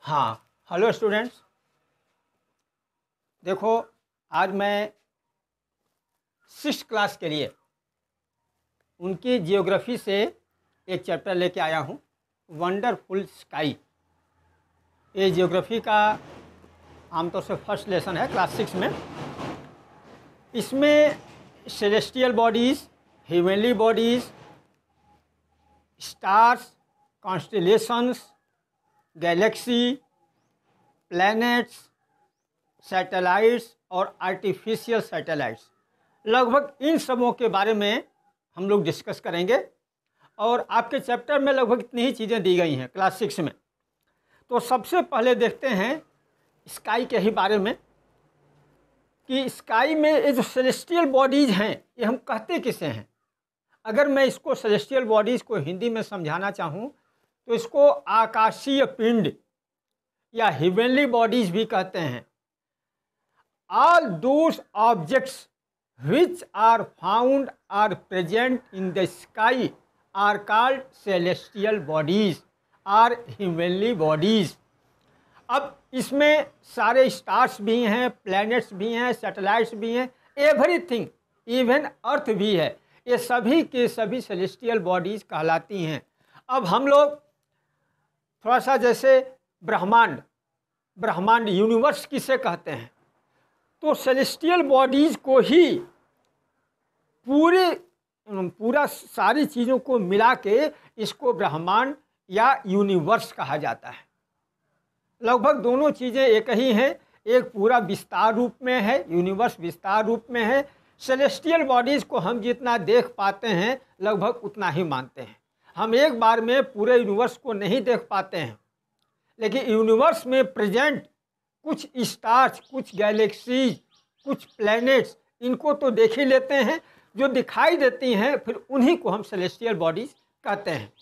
हाँ, hello students. देखो, आज मैं 6th क्लास के लिए उनकी जियोग्राफी से एक चैप्टर लेके आया हूँ, वंडरफुल स्काई। ये जियोग्राफी का आमतौर से फर्स्ट लेसन है क्लास 6 में। इसमें celestial bodies, heavenly bodies, stars, constellations, Galaxy, planets, satellites और आर्टिफिशियल सैटेलाइट्स, लगभग इन सबों के बारे में हम लोग डिस्कस करेंगे। और आपके चैप्टर में लगभग इतनी ही चीज़ें दी गई हैं क्लास 6 में। तो सबसे पहले देखते हैं स्काई के ही बारे में कि स्काई में ये जो सेलेस्टियल बॉडीज़ हैं ये हम कहते किसे हैं। अगर मैं इसको सेलेस्टियल बॉडीज़ को हिंदी में समझाना चाहूँ तो इसको आकाशीय पिंड या हेवनली बॉडीज़ भी कहते हैं। All those objects which are found or present in the sky are called celestial bodies or heavenly bodies। अब इसमें सारे स्टार्स भी हैं, प्लैनेट्स भी हैं, सैटेलाइट्स भी हैं, एवरीथिंग, इवन अर्थ भी है। ये सभी के सभी सेलेस्टियल बॉडीज़ कहलाती हैं। अब हम लोग थोड़ा सा जैसे ब्रह्मांड यूनिवर्स किसे कहते हैं, तो सेलेस्टियल बॉडीज़ को ही पूरा सारी चीज़ों को मिला के इसको ब्रह्मांड या यूनिवर्स कहा जाता है। लगभग दोनों चीज़ें एक ही हैं। एक पूरा विस्तार रूप में है, यूनिवर्स विस्तार रूप में है। सेलेस्टियल बॉडीज़ को हम जितना देख पाते हैं लगभग उतना ही मानते हैं। हम एक बार में पूरे यूनिवर्स को नहीं देख पाते हैं, लेकिन यूनिवर्स में प्रेजेंट कुछ स्टार्स, कुछ गैलेक्सीज, कुछ प्लैनेट्स, इनको तो देख ही लेते हैं। जो दिखाई देती हैं फिर उन्हीं को हम सेलेस्टियल बॉडीज़ कहते हैं।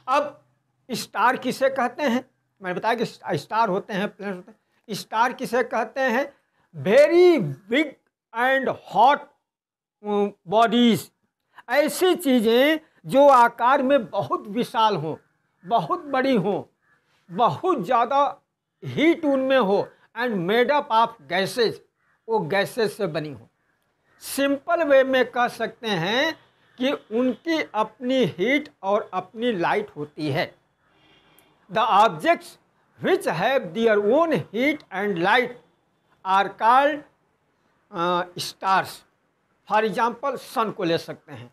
अब स्टार किसे कहते हैं, मैंने बताया कि स्टार होते हैं, प्लैनेट होते हैं। स्टार किसे कहते हैं? Very big and hot bodies, ऐसी चीज़ें जो आकार में बहुत विशाल हों, बहुत बड़ी हों, बहुत ज़्यादा हीट उनमें हो, and made up of gases, वो गैसेज से बनी हो। सिंपल वे में कह सकते हैं कि उनकी अपनी हीट और अपनी लाइट होती है। The objects which have their own heat and light are called stars. For example sun को ले सकते हैं।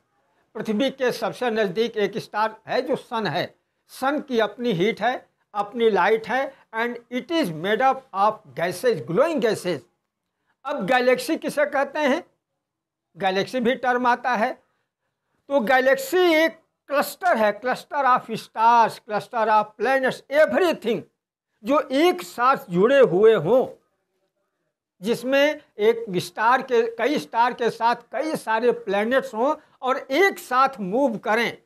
पृथ्वी के सबसे नज़दीक एक स्टार है जो सन है। सन की अपनी हीट है, अपनी लाइट है, and it is made up of gases, glowing gases. अब गैलेक्सी किसे कहते हैं? गैलेक्सी भी टर्म आता है। तो गैलेक्सी एक क्लस्टर है, cluster of stars, cluster of planets, everything जो एक साथ जुड़े हुए हों, जिसमें एक स्टार के, कई स्टार के साथ कई सारे प्लैनेट्स हों और एक साथ मूव करें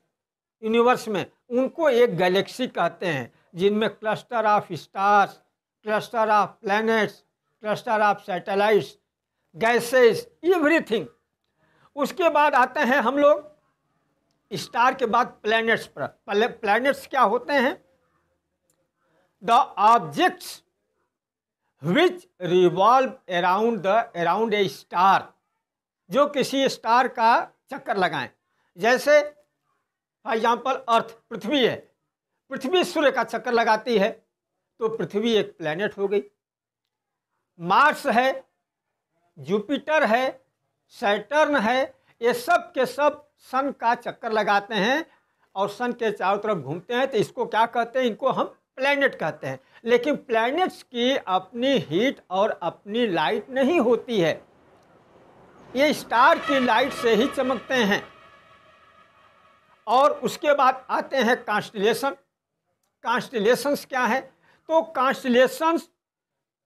यूनिवर्स में, उनको एक गैलेक्सी कहते हैं। जिनमें cluster of stars, cluster of planets, cluster of satellites, gases, everything. उसके बाद आते हैं हम लोग स्टार के बाद प्लैनेट्स पर। प्लैनेट्स क्या होते हैं? The objects which revolve around a star, जो किसी स्टार का चक्कर लगाएं। जैसे फॉर एग्जाम्पल अर्थ, पृथ्वी है, पृथ्वी सूर्य का चक्कर लगाती है तो पृथ्वी एक प्लैनेट हो गई। मार्स है, जुपिटर है, सैटर्न है, ये सब के सब सन का चक्कर लगाते हैं और सन के चारों तरफ घूमते हैं। तो इसको क्या कहते हैं? इनको हम प्लैनेट कहते हैं। लेकिन प्लैनेट्स की अपनी हीट और अपनी लाइट नहीं होती है, ये स्टार की लाइट से ही चमकते हैं। और उसके बाद आते हैं कॉन्स्टेलेशन। कॉन्स्टेलेशंस क्या है? तो constellations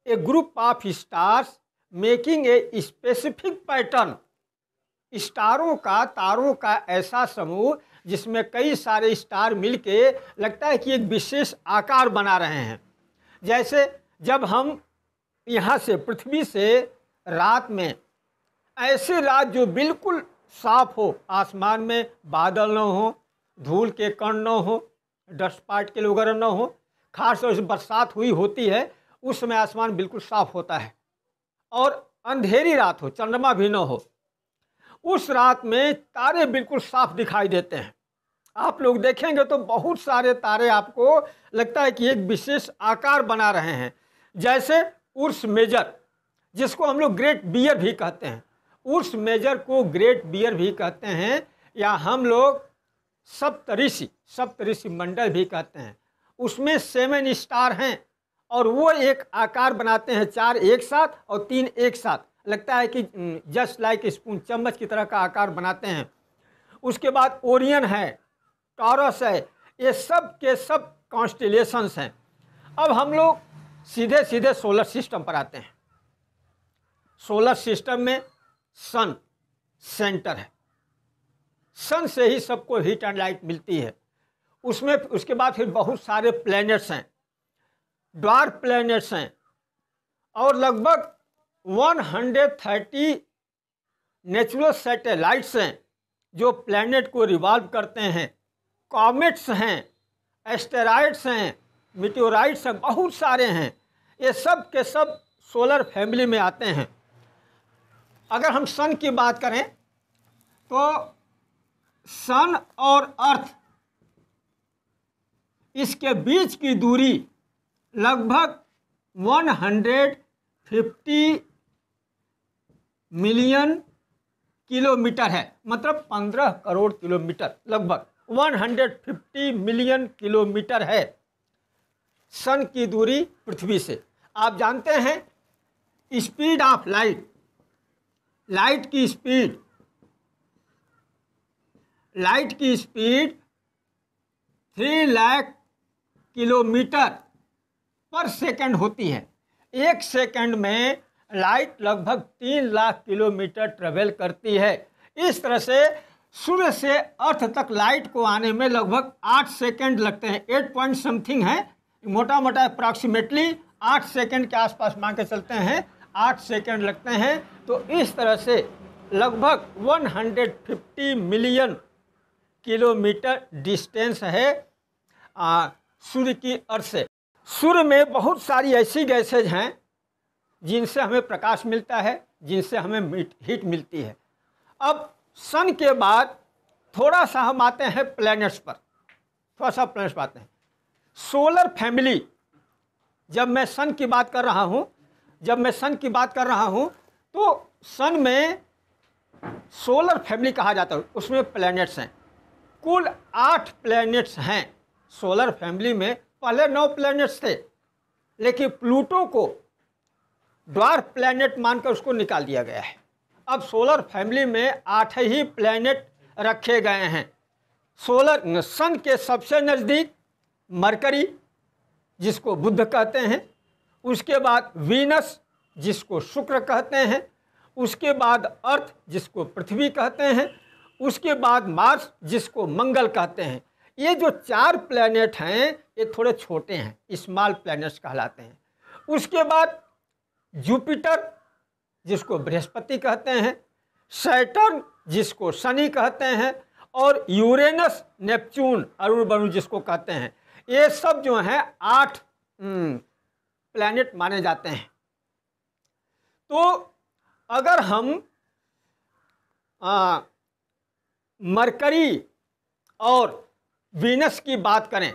a group of stars making a specific pattern. स्टारों का, तारों का ऐसा समूह जिसमें कई सारे स्टार मिलके लगता है कि एक विशेष आकार बना रहे हैं। जैसे जब हम यहाँ से, पृथ्वी से रात में, ऐसी रात जो बिल्कुल साफ हो, आसमान में बादल न हो, धूल के कण न हो, डस्ट पार्टिकल वगैरह न हो, खास तौर से बरसात हुई होती है, उस समय आसमान बिल्कुल साफ होता है और अंधेरी रात हो, चंद्रमा भी न हो, उस रात में तारे बिल्कुल साफ दिखाई देते हैं। आप लोग देखेंगे तो बहुत सारे तारे आपको लगता है कि एक विशेष आकार बना रहे हैं, जैसे उर्स मेजर, जिसको हम लोग ग्रेट बियर भी कहते हैं। उर्स मेजर को ग्रेट बियर भी कहते हैं, या हम लोग सप्तऋषि मंडल भी कहते हैं। उसमें 7 स्टार हैं और वो एक आकार बनाते हैं, 4 एक साथ और 3 एक साथ, लगता है कि जस्ट लाइक स्पून, चम्मच की तरह का आकार बनाते हैं। उसके बाद ओरियन है, टॉरस है, ये सब के सब कॉन्स्टिलेशंस हैं। अब हम लोग सीधे सीधे सोलर सिस्टम पर आते हैं। सोलर सिस्टम में सन सेंटर है, सन से ही सबको हीट एंड लाइट मिलती है। उसमें उसके बाद फिर बहुत सारे प्लैनेट्स हैं, ड्वार्फ प्लैनेट्स हैं, और लगभग 130 नेचुरल सैटेलाइट्स हैं जो प्लैनेट को रिवॉल्व करते हैं। कॉमेट्स हैं, एस्टेरॉइड्स हैं, मीटेओराइट्स हैं, बहुत सारे हैं। ये सब के सब सोलर फैमिली में आते हैं। अगर हम सन की बात करें तो सन और अर्थ, इसके बीच की दूरी लगभग 150 मिलियन किलोमीटर है, मतलब 15 करोड़ किलोमीटर, लगभग 150 मिलियन किलोमीटर है सन की दूरी पृथ्वी से। आप जानते हैं स्पीड ऑफ लाइट, लाइट की स्पीड 3 लाख किलोमीटर पर सेकंड होती है। एक सेकंड में लाइट लगभग 3 लाख किलोमीटर ट्रेवल करती है। इस तरह से सूर्य से अर्थ तक लाइट को आने में लगभग 8 सेकंड लगते हैं। 8 पॉइंट समथिंग है, मोटा मोटा अप्रॉक्सीमेटली 8 सेकंड के आसपास मान के चलते हैं, 8 सेकंड लगते हैं। तो इस तरह से लगभग 150 मिलियन किलोमीटर डिस्टेंस है सूर्य की अर्थ से। सूर्य में बहुत सारी ऐसी गैसेज हैं जिनसे हमें प्रकाश मिलता है, जिनसे हमें हीट मिलती है। अब सन के बाद थोड़ा सा हम आते हैं प्लैनेट्स पर, थोड़ा सा प्लैनेट्स पर आते हैं। सोलर फैमिली, जब मैं सन की बात कर रहा हूँ तो सन में सोलर फैमिली कहा जाता है, उसमें प्लैनेट्स हैं। कुल 8 प्लैनेट्स हैं सोलर फैमिली में। पहले 9 प्लैनेट्स थे, लेकिन प्लूटो को ड्वार्फ प्लैनेट मानकर उसको निकाल दिया गया है। अब सोलर फैमिली में 8 ही प्लैनेट रखे गए हैं। सन के सबसे नज़दीक मरकरी, जिसको बुध कहते हैं, उसके बाद वीनस, जिसको शुक्र कहते हैं, उसके बाद अर्थ, जिसको पृथ्वी कहते हैं, उसके बाद मार्स, जिसको मंगल कहते हैं। ये जो 4 प्लैनेट हैं ये थोड़े छोटे हैं, स्मॉल प्लैनेट्स कहलाते हैं। उसके बाद जुपिटर, जिसको बृहस्पति कहते हैं, सैटर्न, जिसको शनि कहते हैं, और यूरेनस, नेपच्यून, अरुण वरुण जिसको कहते हैं। ये सब जो हैं 8 प्लैनेट माने जाते हैं। तो अगर हम मरकरी और वीनस की बात करें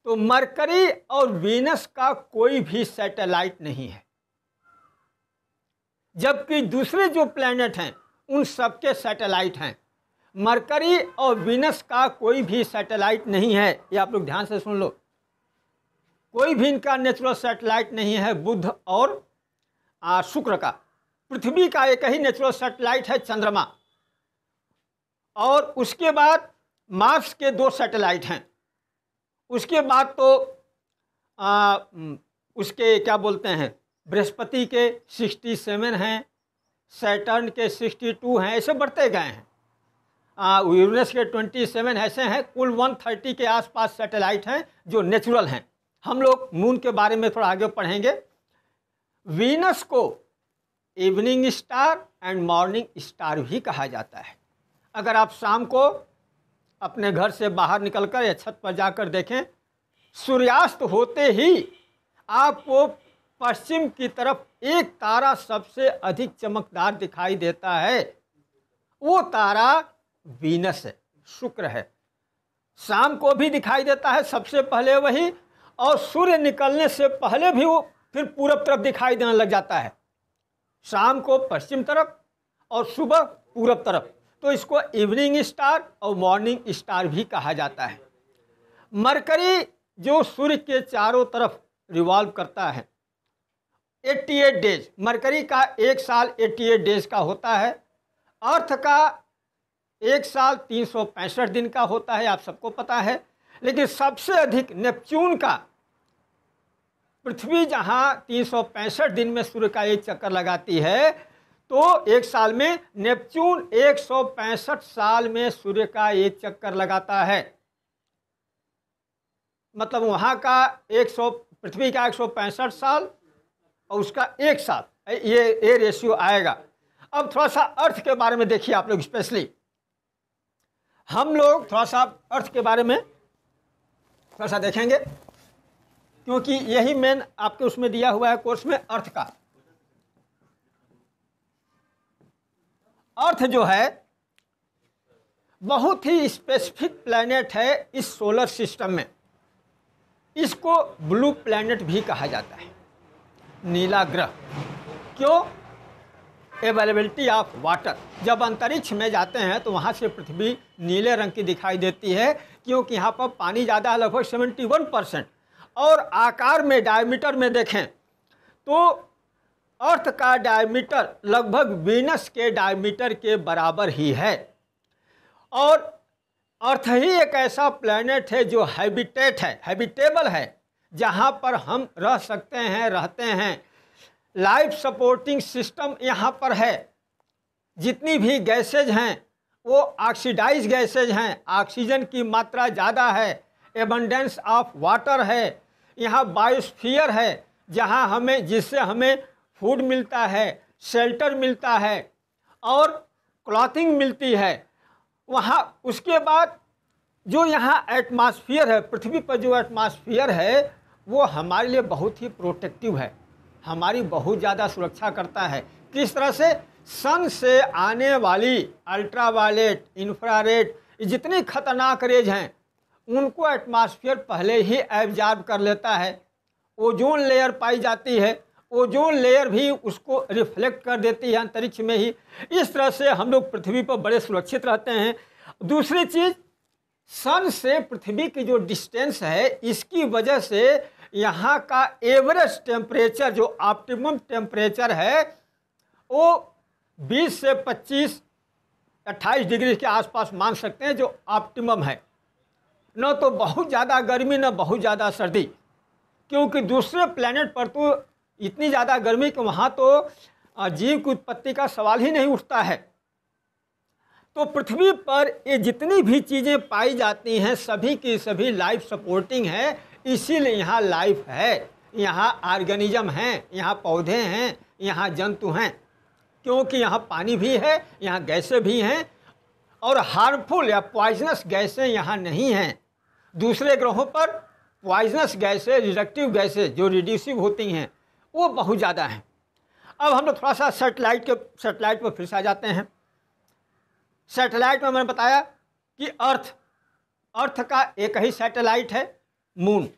तो मरकरी और वीनस का कोई भी सैटेलाइट नहीं है, जबकि दूसरे जो प्लैनेट हैं उन सबके सैटेलाइट हैं। मरकरी और वीनस का कोई भी सैटेलाइट नहीं है, ये आप लोग ध्यान से सुन लो। कोई भी इनका नेचुरल सैटेलाइट नहीं है बुध और शुक्र का। पृथ्वी का एक ही नेचुरल सैटेलाइट है चंद्रमा, और उसके बाद मार्स के 2 सैटेलाइट हैं। उसके बाद तो उसके क्या बोलते हैं, बृहस्पति के 67 हैं, सैटर्न के 62 हैं, ऐसे बढ़ते गए हैं। यूरेनस के 27 ऐसे हैं। कुल 130 के आसपास सैटेलाइट हैं जो नेचुरल हैं। हम लोग मून के बारे में थोड़ा आगे पढ़ेंगे। वीनस को evening star and morning star भी कहा जाता है। अगर आप शाम को अपने घर से बाहर निकलकर या छत पर जाकर देखें सूर्यास्त होते ही आपको पश्चिम की तरफ एक तारा सबसे अधिक चमकदार दिखाई देता है, वो तारा वीनस है, शुक्र है। शाम को भी दिखाई देता है सबसे पहले वही, और सूर्य निकलने से पहले भी वो फिर पूरब तरफ दिखाई देने लग जाता है। शाम को पश्चिम तरफ और सुबह पूरब तरफ, तो इसको इवनिंग स्टार और मॉर्निंग स्टार भी कहा जाता है। मरकरी जो सूर्य के चारों तरफ रिवॉल्व करता है, 88 डेज, मरकरी का एक साल 88 डेज का होता है। अर्थ का एक साल 365 दिन का होता है, आप सबको पता है। लेकिन सबसे अधिक नेपच्यून का, पृथ्वी जहां 365 दिन में सूर्य का एक चक्कर लगाती है, तो एक साल में नेपच्यून 165 साल में सूर्य का एक चक्कर लगाता है। मतलब वहाँ का 100, पृथ्वी का 165 साल और उसका एक साल, ये रेशियो आएगा। अब थोड़ा सा अर्थ के बारे में देखिए आप लोग, स्पेशली हम लोग थोड़ा सा अर्थ के बारे में थोड़ा सा देखेंगे, क्योंकि यही मेन आपके उसमें दिया हुआ है कोर्स में, अर्थ का। अर्थ जो है बहुत ही स्पेसिफिक प्लैनेट है इस सोलर सिस्टम में। इसको ब्लू प्लैनेट भी कहा जाता है, नीला ग्रह। क्यों? Availability of water. जब अंतरिक्ष में जाते हैं तो वहाँ से पृथ्वी नीले रंग की दिखाई देती है, क्योंकि यहाँ पर पानी ज़्यादा है, लगभग 71%। और आकार में, डायमीटर में देखें तो अर्थ का डायमीटर लगभग वीनस के डायमीटर के बराबर ही है। और अर्थ ही एक ऐसा प्लैनेट है जो हैबिटेट है, हैबिटेबल है, जहाँ पर हम रह सकते हैं, रहते हैं। लाइफ सपोर्टिंग सिस्टम यहाँ पर है। जितनी भी गैसेज हैं वो ऑक्सीडाइज गैसेज हैं, ऑक्सीजन की मात्रा ज़्यादा है, एबंडेंस ऑफ वाटर है। यहाँ बायोस्फीयर है, जहाँ हमें, जिससे हमें फूड मिलता है, शेल्टर मिलता है और क्लॉथिंग मिलती है। वहाँ उसके बाद जो यहाँ एटमॉस्फेयर है, पृथ्वी पर जो एटमॉस्फेयर है वो हमारे लिए बहुत ही प्रोटेक्टिव है, हमारी बहुत ज़्यादा सुरक्षा करता है। किस तरह से? सन से आने वाली अल्ट्रावायलेट, इंफ्रारेड, जितनी खतरनाक रेज हैं उनको एटमॉस्फेयर पहले ही एब्जॉर्ब कर लेता है। ओजोन लेयर पाई जाती है, ओजोन लेयर भी उसको रिफ्लेक्ट कर देती है अंतरिक्ष में ही। इस तरह से हम लोग पृथ्वी पर बड़े सुरक्षित रहते हैं। दूसरी चीज़, सन से पृथ्वी की जो डिस्टेंस है, इसकी वजह से यहाँ का एवरेज टेम्परेचर, जो ऑप्टिमम टेम्परेचर है, वो 20 से 25-28 डिग्री के आसपास मान सकते हैं, जो ऑप्टिमम है। न तो बहुत ज़्यादा गर्मी, न बहुत ज़्यादा सर्दी, क्योंकि दूसरे प्लेनेट पर तो इतनी ज़्यादा गर्मी कि वहाँ तो जीव की उत्पत्ति का सवाल ही नहीं उठता है। तो पृथ्वी पर ये जितनी भी चीज़ें पाई जाती हैं सभी की सभी लाइफ सपोर्टिंग है, इसीलिए यहाँ लाइफ है, यहाँ ऑर्गेनिज्म हैं, यहाँ पौधे हैं, यहाँ जंतु हैं, क्योंकि यहाँ पानी भी है, यहाँ गैसें भी हैं और हार्मफुल या पॉइजनस गैसें यहाँ नहीं हैं। दूसरे ग्रहों पर पॉइजनस गैसें, रिडक्टिव गैसें जो रिड्यूसिव होती हैं वो बहुत ज़्यादा हैं। अब हम लोग थोड़ा सा सैटेलाइट पर फिर से आ जाते हैं। सैटेलाइट में मैंने बताया कि अर्थ का एक ही सैटेलाइट है, मून।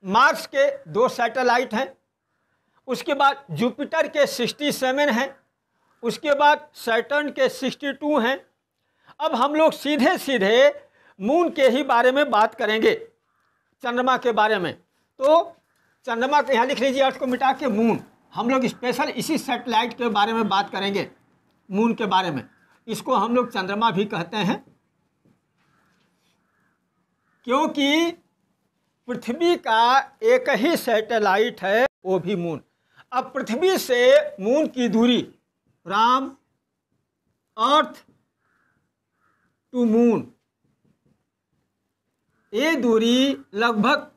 मार्स के 2 सैटेलाइट हैं, उसके बाद जुपिटर के 67 हैं, उसके बाद सैटर्न के 62 हैं। अब हम लोग सीधे सीधे मून के ही बारे में बात करेंगे, चंद्रमा के बारे में। तो चंद्रमा के यहाँ लिख लीजिए, अर्थ को मिटा के मून। हम लोग स्पेशल इसी सैटेलाइट के बारे में बात करेंगे, मून के बारे में। इसको हम लोग चंद्रमा भी कहते हैं, क्योंकि पृथ्वी का एक ही सैटेलाइट है, वो भी मून। अब पृथ्वी से मून की दूरी, फ्रॉम अर्थ टू मून, ये दूरी लगभग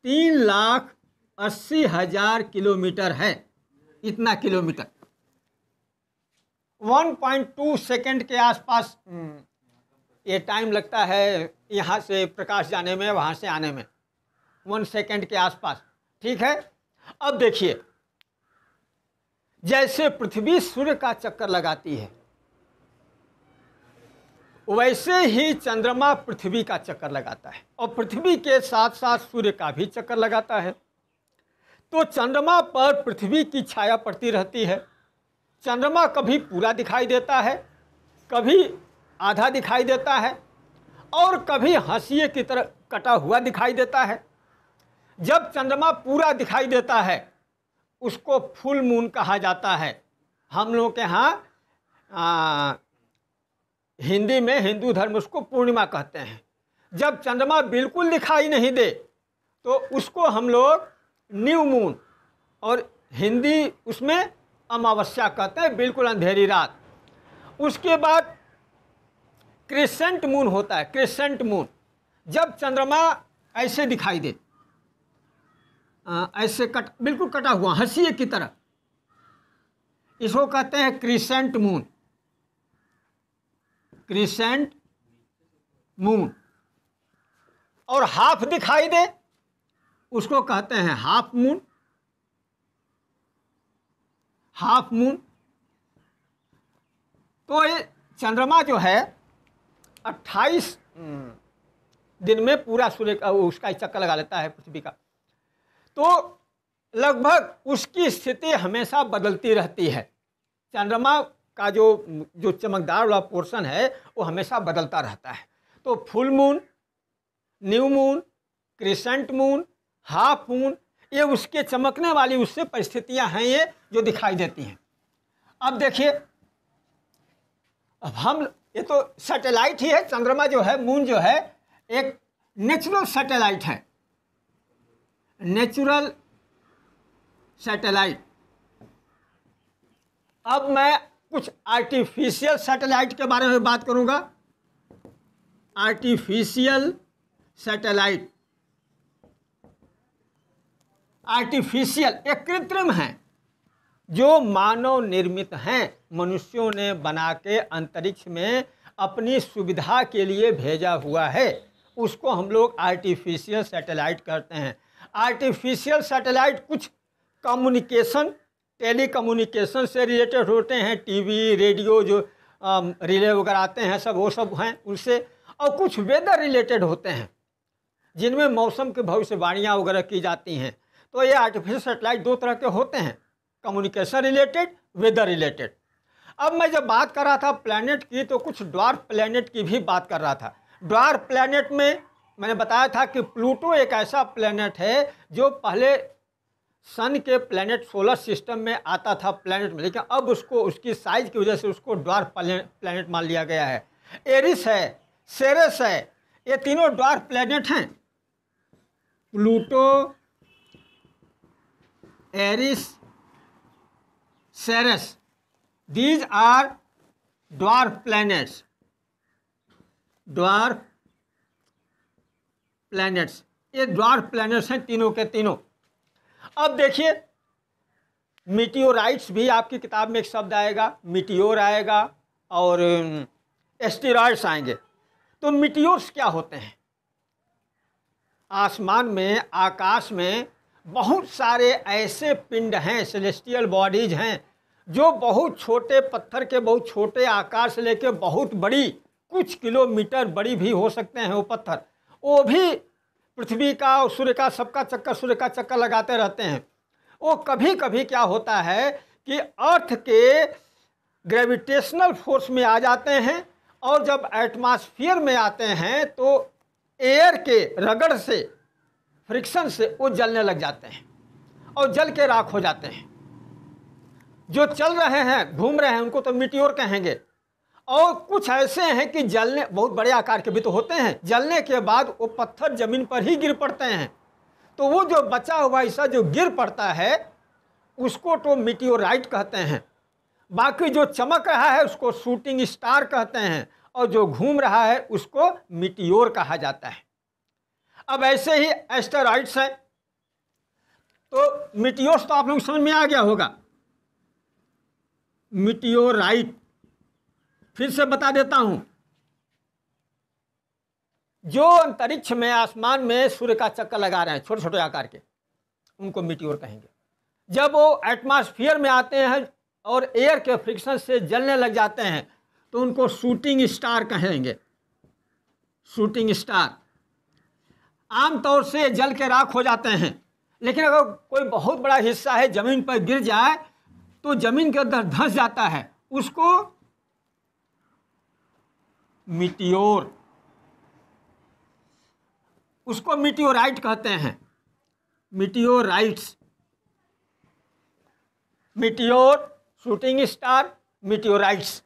3,80,000 किलोमीटर है। इतना किलोमीटर 1.2 सेकेंड के आसपास ये टाइम लगता है यहाँ से प्रकाश जाने में, वहाँ से आने में। 1 सेकेंड के आसपास। ठीक है, अब देखिए, जैसे पृथ्वी सूर्य का चक्कर लगाती है, वैसे ही चंद्रमा पृथ्वी का चक्कर लगाता है और पृथ्वी के साथ साथ सूर्य का भी चक्कर लगाता है। तो चंद्रमा पर पृथ्वी की छाया पड़ती रहती है। चंद्रमा कभी पूरा दिखाई देता है, कभी आधा दिखाई देता है और कभी हाशिए की तरह कटा हुआ दिखाई देता है। जब चंद्रमा पूरा दिखाई देता है उसको फुल मून कहा जाता है। हम लोग के यहाँ हिंदी में, हिंदू धर्म उसको पूर्णिमा कहते हैं। जब चंद्रमा बिल्कुल दिखाई नहीं दे तो उसको हम लोग न्यू मून और हिंदी उसमें अमावस्या कहते हैं, बिल्कुल अंधेरी रात। उसके बाद क्रिसेंट मून होता है। क्रिसेंट मून जब चंद्रमा ऐसे दिखाई दे, ऐसे बिल्कुल कटा हुआ हाशिए की तरह, इसको कहते हैं क्रिसेंट मून। Crescent moon. और हाफ दिखाई दे उसको कहते हैं हाफ मून। Half moon. तो ये चंद्रमा जो है 28 दिन में पूरा सूर्य का उसका चक्कर लगा लेता है पृथ्वी का। तो लगभग उसकी स्थिति हमेशा बदलती रहती है। चंद्रमा का जो चमकदार वाला पोर्शन है वो हमेशा बदलता रहता है। तो full moon, new moon, crescent moon, half moon, ये उसके चमकने वाली उससे परिस्थितियां हैं ये जो दिखाई देती हैं। अब देखिए, अब हम ये तो सैटेलाइट ही है। चंद्रमा जो है, मून जो है, एक नेचुरल सैटेलाइट है। Natural satellite. अब मैं कुछ आर्टिफिशियल सैटेलाइट के बारे में बात करूंगा। Artificial satellite. आर्टिफिशियल एक कृत्रिम है जो मानव निर्मित हैं, मनुष्यों ने बना के अंतरिक्ष में अपनी सुविधा के लिए भेजा हुआ है। उसको हम लोग आर्टिफिशियल सैटेलाइट कहते हैं। आर्टिफिशियल सैटेलाइट कुछ कम्युनिकेशन, टेलीकम्युनिकेशन से रिलेटेड होते हैं। टीवी, रेडियो जो रिले वगैरह आते हैं सब, वो सब हैं उनसे। और कुछ वेदर रिलेटेड होते हैं जिनमें मौसम की भविष्यवाणियाँ वगैरह की जाती हैं। तो ये आर्टिफिशियल सैटेलाइट दो तरह के होते हैं, कम्युनिकेशन रिलेटेड, वेदर रिलेटेड। अब मैं जब बात कर रहा था प्लैनेट की तो कुछ ड्वार्फ प्लैनेट की भी बात कर रहा था। ड्वार्फ प्लैनेट में मैंने बताया था कि प्लूटो एक ऐसा प्लैनेट है जो पहले सन के प्लैनेट सोलर सिस्टम में आता था प्लैनेट में, लेकिन अब उसको उसकी साइज की वजह से उसको ड्वार्फ प्लैनेट मान लिया गया है। एरिस है, सेरेस है, ये तीनों ड्वार्फ प्लैनेट हैं। Pluto, Eris, Ceres, these are dwarf planets. Dwarf planets, ये ड्वार्फ प्लैनेट्स हैं तीनों के तीनों। अब देखिए, मीटियोराइट्स भी आपकी किताब में एक शब्द आएगा, मीटियोर आएगा और एस्टेरॉइड्स आएंगे। तो मीटियोर्स क्या होते हैं? आसमान में, आकाश में बहुत सारे ऐसे पिंड हैं, सेलेस्टियल बॉडीज हैं जो बहुत छोटे पत्थर के, बहुत छोटे आकार से लेकर बहुत बड़ी, कुछ किलोमीटर बड़ी भी हो सकते हैं वो पत्थर। वो भी पृथ्वी का और सूर्य का, सबका चक्कर, सूर्य का चक्कर लगाते रहते हैं। वो कभी कभी क्या होता है कि अर्थ के ग्रेविटेशनल फोर्स में आ जाते हैं और जब एटमॉस्फेयर में आते हैं तो एयर के रगड़ से, फ्रिक्शन से वो जलने लग जाते हैं और जल के राख हो जाते हैं। जो चल रहे हैं, घूम रहे हैं, उनको तो मीटियोर कहेंगे। और कुछ ऐसे हैं कि जलने, बहुत बड़े आकार के भी तो होते हैं, जलने के बाद वो पत्थर जमीन पर ही गिर पड़ते हैं। तो वो जो बचा हुआ हिस्सा जो गिर पड़ता है उसको तो मीटियोराइट कहते हैं। बाकी जो चमक रहा है उसको शूटिंग स्टार कहते हैं और जो घूम रहा है उसको मीटियोर कहा जाता है। अब ऐसे ही एस्टेरॉइड्स हैं। तो मीटियोर्स तो आप लोग समझ में आ गया होगा। मीटियोराइट फिर से बता देता हूं। जो अंतरिक्ष में आसमान में सूर्य का चक्कर लगा रहे हैं छोटे छोटे आकार के, उनको मीटियोर कहेंगे। जब वो एटमॉस्फेयर में आते हैं और एयर के फ्रिक्शन से जलने लग जाते हैं तो उनको शूटिंग स्टार कहेंगे। शूटिंग स्टार आमतौर से जल के राख हो जाते हैं, लेकिन अगर कोई बहुत बड़ा हिस्सा है जमीन पर गिर जाए तो जमीन के अंदर धंस जाता है, उसको मीटियोर, उसको मीटियोराइट कहते हैं। Meteorites, meteor, shooting star, meteorites,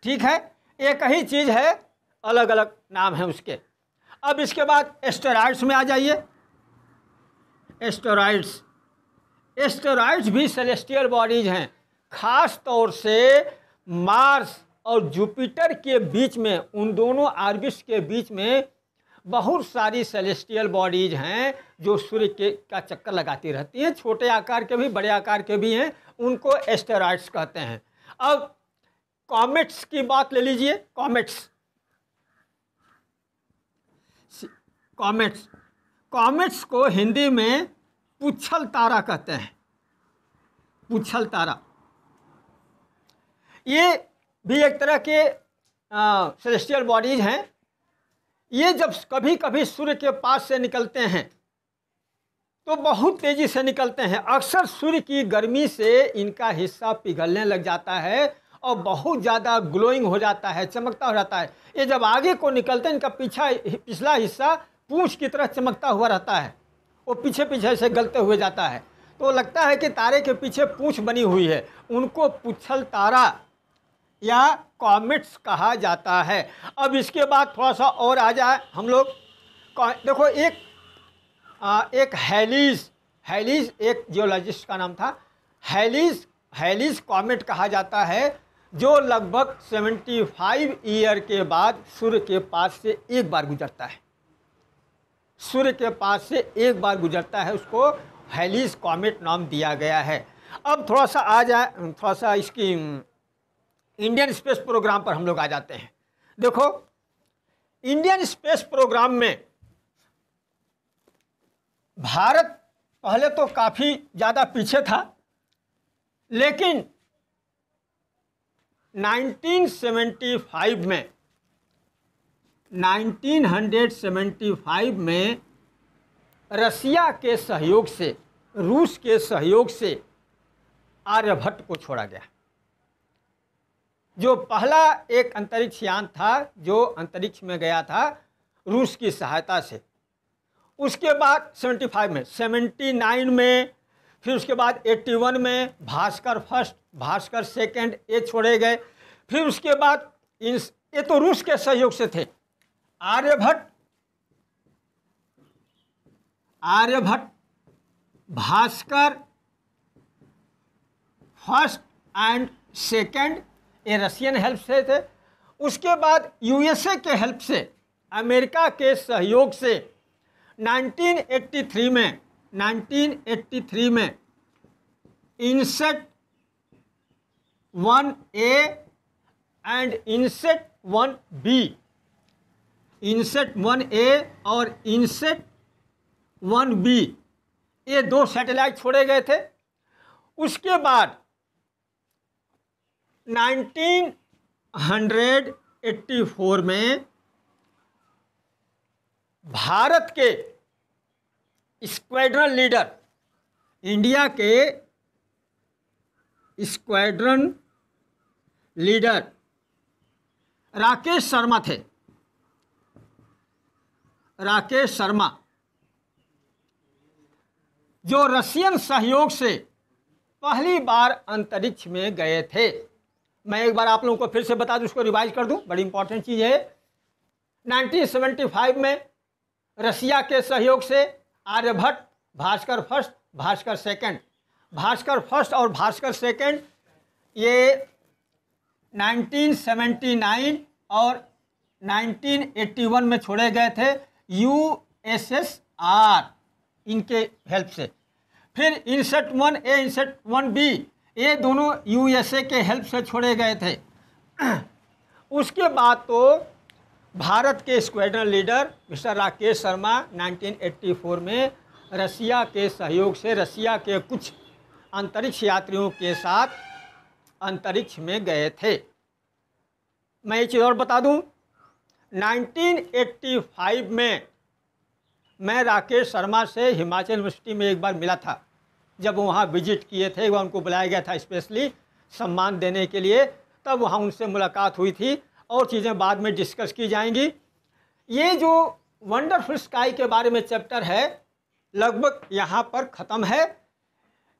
ठीक है, एक ही चीज़ है, अलग अलग नाम है उसके। अब इसके बाद एस्टेरॉइड्स में आ जाइए। एस्टेरॉइड्स, एस्टेरॉइड्स भी सेलेस्टियल बॉडीज हैं। खास तौर से मार्स और जुपिटर के बीच में, उन दोनों ऑर्बिट्स के बीच में बहुत सारी सेलेस्टियल बॉडीज हैं जो सूर्य के का चक्कर लगाती रहती हैं। छोटे आकार के भी, बड़े आकार के भी हैं, उनको एस्टेरॉइड्स कहते हैं। अब कॉमेट्स की बात ले लीजिए। कॉमेट्स, कॉमेट्स, कॉमेट्स को हिंदी में पुच्छल तारा कहते हैं। पुच्छल तारा ये भी एक तरह के सेलेस्टियल बॉडीज हैं। ये जब कभी कभी सूर्य के पास से निकलते हैं तो बहुत तेज़ी से निकलते हैं। अक्सर सूर्य की गर्मी से इनका हिस्सा पिघलने लग जाता है और बहुत ज़्यादा ग्लोइंग हो जाता है, चमकता हो जाता है। ये जब आगे को निकलते हैं, इनका पिछला हिस्सा पूंछ की तरह चमकता हुआ रहता है, वो पीछे पीछे से गलते हुए जाता है, तो लगता है कि तारे के पीछे पूंछ बनी हुई है। उनको पुच्छल तारा या कॉमेट्स कहा जाता है। अब इसके बाद थोड़ा सा और आ जाए हम लोग, देखो एक हैलीज, हैलीज एक जियोलॉजिस्ट का नाम था। हैलीज कॉमेट कहा जाता है, जो लगभग 75 ईयर के बाद सूर्य के पास से एक बार गुजरता है। सूर्य के पास से एक बार गुजरता है, उसको हैलीज कॉमेट नाम दिया गया है। अब थोड़ा सा आ जाए, थोड़ा सा इसकी इंडियन स्पेस प्रोग्राम पर हम लोग आ जाते हैं। देखो, इंडियन स्पेस प्रोग्राम में भारत पहले तो काफ़ी ज़्यादा पीछे था, लेकिन 1975 में रसिया के सहयोग से, रूस के सहयोग से आर्यभट्ट को छोड़ा गया, जो पहला एक अंतरिक्ष यान था जो अंतरिक्ष में गया था रूस की सहायता से। उसके बाद 75 में, 79 में, फिर उसके बाद 81 में भास्कर फर्स्ट, भास्कर सेकंड, ये छोड़े गए। फिर उसके बाद ये तो रूस के सहयोग से थे। Aryabhata, Bhaskara first and second, ये रशियन हेल्प से थे। उसके बाद यूएसए के हेल्प से, अमेरिका के सहयोग से 1983 में INSAT 1A and INSAT 1B, INSAT 1A और इनसेट 1B, ये दो सैटेलाइट छोड़े गए थे। उसके बाद 1984 में भारत के स्क्वाड्रन लीडर, इंडिया के स्क्वाड्रन लीडर राकेश शर्मा थे। राकेश शर्मा जो रशियन सहयोग से पहली बार अंतरिक्ष में गए थे। मैं एक बार आप लोगों को फिर से बता दूं, उसको रिवाइज कर दूं, बड़ी इंपॉर्टेंट चीज़ है। 1975 में रसिया के सहयोग से Aryabhata, Bhaskara first, Bhaskara second, Bhaskara first और भास्कर सेकंड ये 1979 और 1981 में छोड़े गए थे USSR इनके हेल्प से। फिर इनसेट 1A, इनसेट 1B ये दोनों USA के हेल्प से छोड़े गए थे। उसके बाद तो भारत के squadron leader mister Rakesh Sharma 1984 में रसिया के सहयोग से रसिया के कुछ अंतरिक्ष यात्रियों के साथ अंतरिक्ष में गए थे। मैं एक चीज़ और बता दूं, 1985 में मैं राकेश शर्मा से हिमाचल यूनिवर्सिटी में एक बार मिला था। जब वहाँ विजिट किए थे, वहाँ उनको बुलाया गया था स्पेशली सम्मान देने के लिए, तब वहाँ उनसे मुलाकात हुई थी और चीज़ें बाद में डिस्कस की जाएंगी। ये जो वंडरफुल स्काई के बारे में चैप्टर है लगभग यहाँ पर ख़त्म है।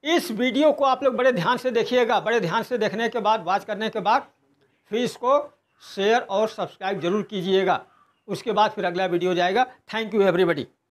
इस वीडियो को आप लोग बड़े ध्यान से देखिएगा। बड़े ध्यान से देखने के बाद, वॉच करने के बाद फिर इसको शेयर और सब्सक्राइब जरूर कीजिएगा। उसके बाद फिर अगला वीडियो जाएगा। Thank you everybody.